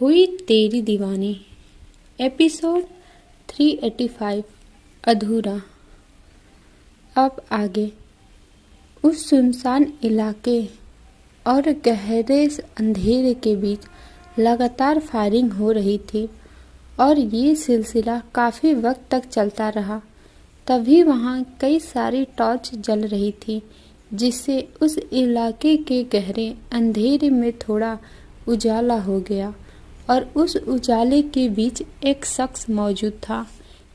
हुई तेरी दीवानी। एपिसोड 385 अधूरा। अब आगे उस सुनसान इलाके और गहरे अंधेरे के बीच लगातार फायरिंग हो रही थी और ये सिलसिला काफ़ी वक्त तक चलता रहा। तभी वहाँ कई सारी टॉर्च जल रही थी जिससे उस इलाके के गहरे अंधेरे में थोड़ा उजाला हो गया और उस उजाले के बीच एक शख्स मौजूद था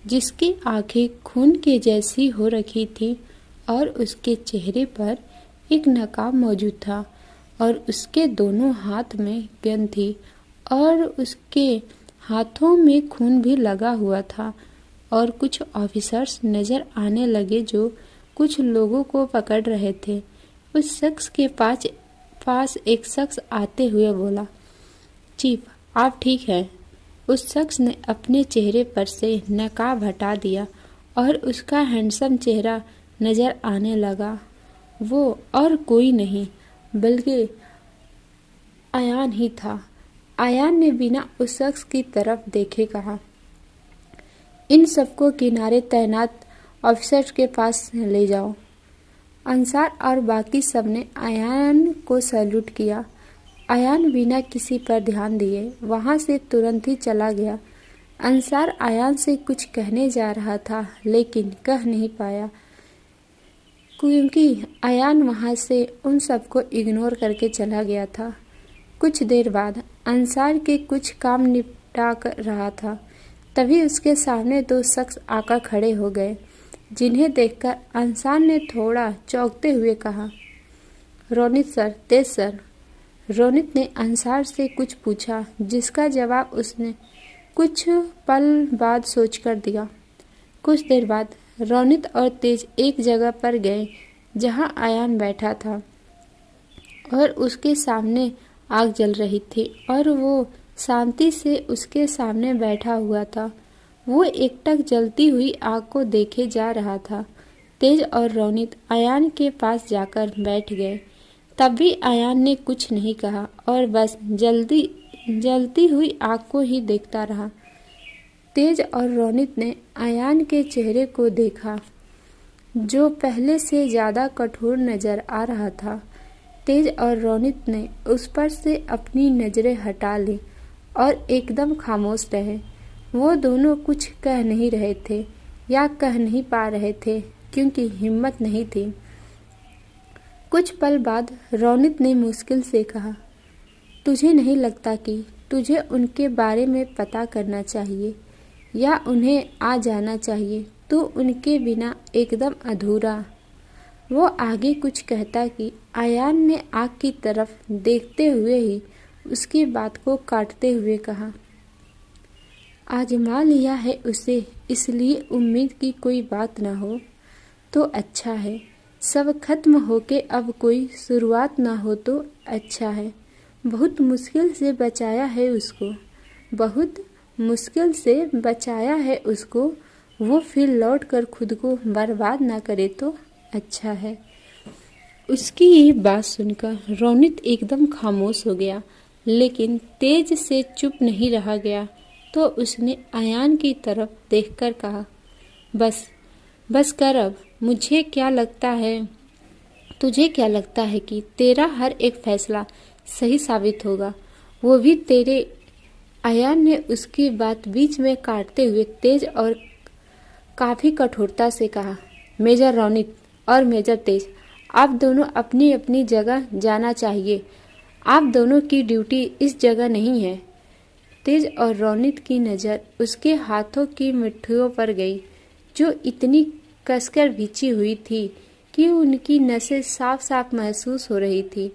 जिसकी आंखें खून के जैसी हो रखी थी और उसके चेहरे पर एक नकाब मौजूद था और उसके दोनों हाथ में गन थी और उसके हाथों में खून भी लगा हुआ था। और कुछ ऑफिसर्स नजर आने लगे जो कुछ लोगों को पकड़ रहे थे। उस शख्स के पास एक शख्स आते हुए बोला, चीफ आप ठीक है? उस शख्स ने अपने चेहरे पर से नकाब हटा दिया और उसका हैंडसम चेहरा नजर आने लगा। वो और कोई नहीं बल्कि आयान ही था। आयान ने बिना उस शख्स की तरफ देखे कहा, इन सबको किनारे तैनात ऑफिसर्स के पास ले जाओ। अंसार और बाकी सब ने आयान को सैल्यूट किया। आयान बिना किसी पर ध्यान दिए वहां से तुरंत ही चला गया। अंसार आयान से कुछ कहने जा रहा था लेकिन कह नहीं पाया क्योंकि आयान वहां से उन सबको इग्नोर करके चला गया था। कुछ देर बाद अंसार के कुछ काम निपटा कर रहा था, तभी उसके सामने दो शख्स आकर खड़े हो गए, जिन्हें देखकर अंसार ने थोड़ा चौंकते हुए कहा, रोनित सर, तेज सर। रोनित ने अंसार से कुछ पूछा जिसका जवाब उसने कुछ पल बाद सोचकर दिया। कुछ देर बाद रोनित और तेज एक जगह पर गए जहां आयान बैठा था और उसके सामने आग जल रही थी और वो शांति से उसके सामने बैठा हुआ था। वो एकटक जलती हुई आग को देखे जा रहा था। तेज और रोनित आयान के पास जाकर बैठ गए। तब भी आयान ने कुछ नहीं कहा और बस जलती हुई आग को ही देखता रहा। तेज और रोनित ने आयान के चेहरे को देखा जो पहले से ज्यादा कठोर नजर आ रहा था। तेज और रोनित ने उस पर से अपनी नजरें हटा ली और एकदम खामोश रहे। वो दोनों कुछ कह नहीं रहे थे या कह नहीं पा रहे थे क्योंकि हिम्मत नहीं थी। कुछ पल बाद रोनित ने मुश्किल से कहा, तुझे नहीं लगता कि तुझे उनके बारे में पता करना चाहिए या उन्हें आ जाना चाहिए? तू उनके बिना एकदम अधूरा। वो आगे कुछ कहता कि आयान ने आग की तरफ देखते हुए ही उसकी बात को काटते हुए कहा, आजमा लिया है उसे, इसलिए उम्मीद की कोई बात ना हो तो अच्छा है। सब खत्म होके अब कोई शुरुआत ना हो तो अच्छा है। बहुत मुश्किल से बचाया है उसको, बहुत मुश्किल से बचाया है उसको। वो फिर लौट कर खुद को बर्बाद ना करे तो अच्छा है। उसकी ये बात सुनकर रोनित एकदम खामोश हो गया, लेकिन तेज से चुप नहीं रहा गया तो उसने आयान की तरफ देखकर कहा, बस कर अब। मुझे क्या लगता है, तुझे क्या लगता है कि तेरा हर एक फैसला सही साबित होगा, वो भी तेरे। आयान ने उसकी बात बीच में काटते हुए तेज और काफी कठोरता से कहा, मेजर रोनित और मेजर तेज, आप दोनों अपनी अपनी जगह जाना चाहिए। आप दोनों की ड्यूटी इस जगह नहीं है। तेज और रोनित की नज़र उसके हाथों की मुट्ठियों पर गई जो इतनी कसकर बिछी हुई थी कि उनकी नसें साफ साफ महसूस हो रही थी।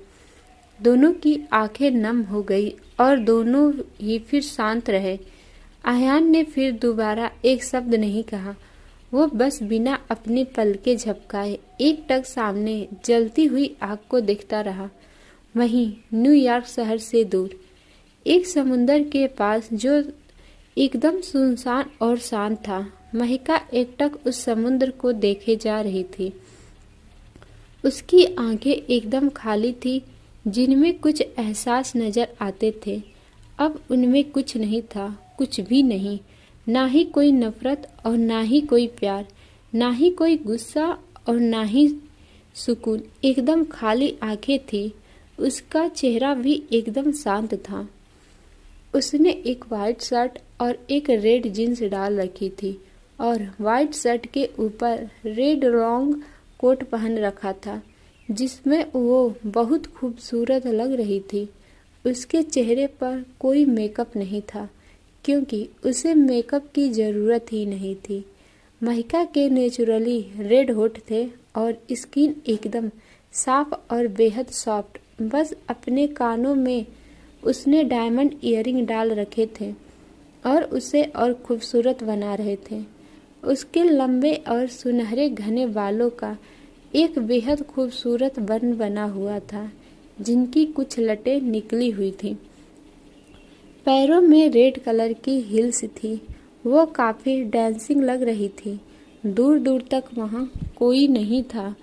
दोनों की आंखें नम हो गई और दोनों ही फिर शांत रहे। आयान ने फिर दोबारा एक शब्द नहीं कहा। वो बस बिना अपने पलके झपकाए एकटक सामने जलती हुई आग को देखता रहा। वहीं न्यूयॉर्क शहर से दूर एक समुंदर के पास जो एकदम सुनसान और शांत था, महिका एकटक उस समुद्र को देखे जा रही थी। उसकी आंखें एकदम खाली थी जिनमें कुछ एहसास नजर आते थे। अब उनमें कुछ नहीं था, कुछ भी नहीं। ना ही कोई नफरत और ना ही कोई प्यार, ना ही कोई गुस्सा और ना ही सुकून। एकदम खाली आंखें थी। उसका चेहरा भी एकदम शांत था। उसने एक वाइट शर्ट और एक रेड जीन्स डाल रखी थी और वाइट शर्ट के ऊपर रेड लॉन्ग कोट पहन रखा था, जिसमें वो बहुत खूबसूरत लग रही थी। उसके चेहरे पर कोई मेकअप नहीं था, क्योंकि उसे मेकअप की ज़रूरत ही नहीं थी। महिका के नेचुरली रेड होठ थे और स्किन एकदम साफ और बेहद सॉफ्ट। बस अपने कानों में उसने डायमंड ईयरिंग डाल रखे थे और उसे और खूबसूरत बना रहे थे। उसके लंबे और सुनहरे घने बालों का एक बेहद खूबसूरत बन बना हुआ था, जिनकी कुछ लटें निकली हुई थी। पैरों में रेड कलर की हील्स थी। वो काफ़ी डांसिंग लग रही थी। दूर दूर तक वहाँ कोई नहीं था।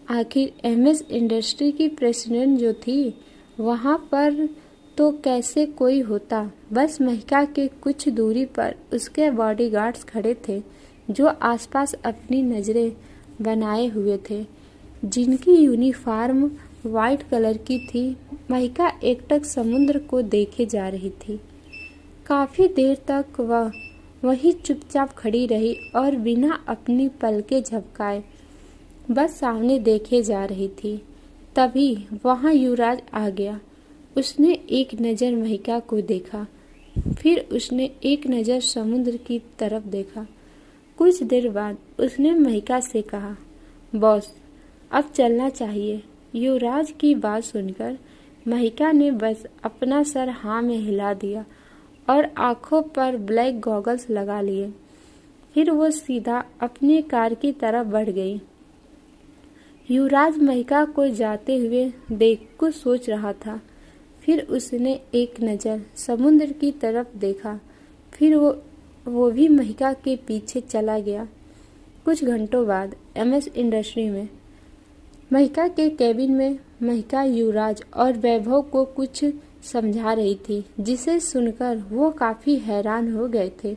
आखिर एमएस इंडस्ट्री की प्रेसिडेंट जो थी, वहाँ पर तो कैसे कोई होता। बस महिका के कुछ दूरी पर उसके बॉडीगार्ड्स खड़े थे, जो आसपास अपनी नज़रें बनाए हुए थे, जिनकी यूनिफॉर्म वाइट कलर की थी। महिका एकटक समुद्र को देखे जा रही थी। काफ़ी देर तक वह वहीं चुपचाप खड़ी रही और बिना अपनी पलकें झपकाए बस सामने देखे जा रही थी। तभी वहाँ युवराज आ गया। उसने एक नज़र महिका को देखा, फिर उसने एक नज़र समुद्र की तरफ देखा। कुछ देर बाद उसने महिका से कहा, बॉस, अब चलना चाहिए। युवराज की बात सुनकर महिका ने बस अपना सर हाँ में हिला दिया और आंखों पर ब्लैक गॉगल्स लगा लिए। फिर वो सीधा अपनी कार की तरफ बढ़ गई। युवराज महिका को जाते हुए देख कुछ सोच रहा था। फिर उसने एक नज़र समुद्र की तरफ देखा, फिर वो भी महिका के पीछे चला गया। कुछ घंटों बाद एमएस इंडस्ट्री में महिका के केबिन में महिका युवराज और वैभव को कुछ समझा रही थी, जिसे सुनकर वो काफ़ी हैरान हो गए थे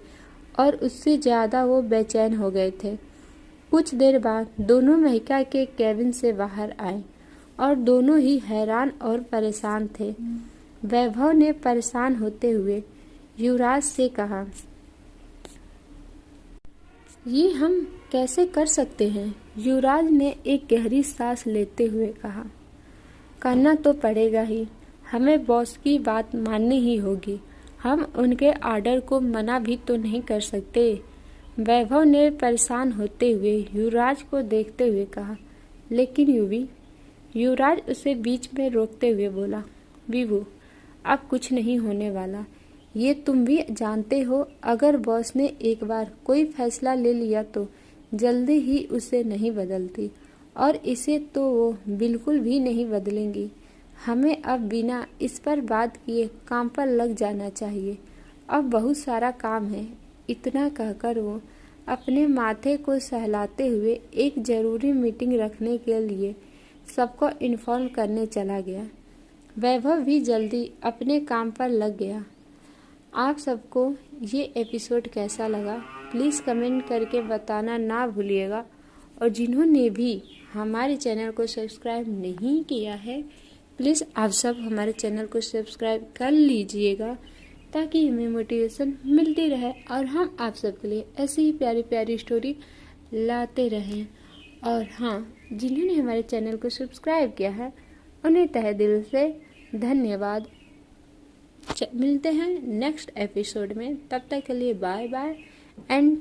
और उससे ज़्यादा वो बेचैन हो गए थे। कुछ देर बाद दोनों महिका के केबिन से बाहर आए और दोनों ही हैरान और परेशान थे। वैभव ने परेशान होते हुए युवराज से कहा, ये हम कैसे कर सकते हैं? युवराज ने एक गहरी सांस लेते हुए कहा, करना तो पड़ेगा ही। हमें बॉस की बात माननी ही होगी। हम उनके ऑर्डर को मना भी तो नहीं कर सकते। वैभव ने परेशान होते हुए युवराज को देखते हुए कहा, लेकिन युवी। युवराज उसे बीच में रोकते हुए बोला, विभू, अब कुछ नहीं होने वाला। ये तुम भी जानते हो, अगर बॉस ने एक बार कोई फैसला ले लिया तो जल्दी ही उसे नहीं बदलती, और इसे तो वो बिल्कुल भी नहीं बदलेंगी। हमें अब बिना इस पर बात किए काम पर लग जाना चाहिए। अब बहुत सारा काम है। इतना कहकर वो अपने माथे को सहलाते हुए एक ज़रूरी मीटिंग रखने के लिए सबको इन्फॉर्म करने चला गया। वैभव भी जल्दी अपने काम पर लग गया। आप सबको ये एपिसोड कैसा लगा प्लीज़ कमेंट करके बताना ना भूलिएगा, और जिन्होंने भी हमारे चैनल को सब्सक्राइब नहीं किया है प्लीज़ आप सब हमारे चैनल को सब्सक्राइब कर लीजिएगा, ताकि हमें मोटिवेशन मिलती रहे और हम आप सबके लिए ऐसी ही प्यारी प्यारी स्टोरी लाते रहें। और हाँ, जिन्होंने हमारे चैनल को सब्सक्राइब किया है उन्हें तहे दिल से धन्यवाद। मिलते हैं नेक्स्ट एपिसोड में, तब तक के लिए बाय बाय एंड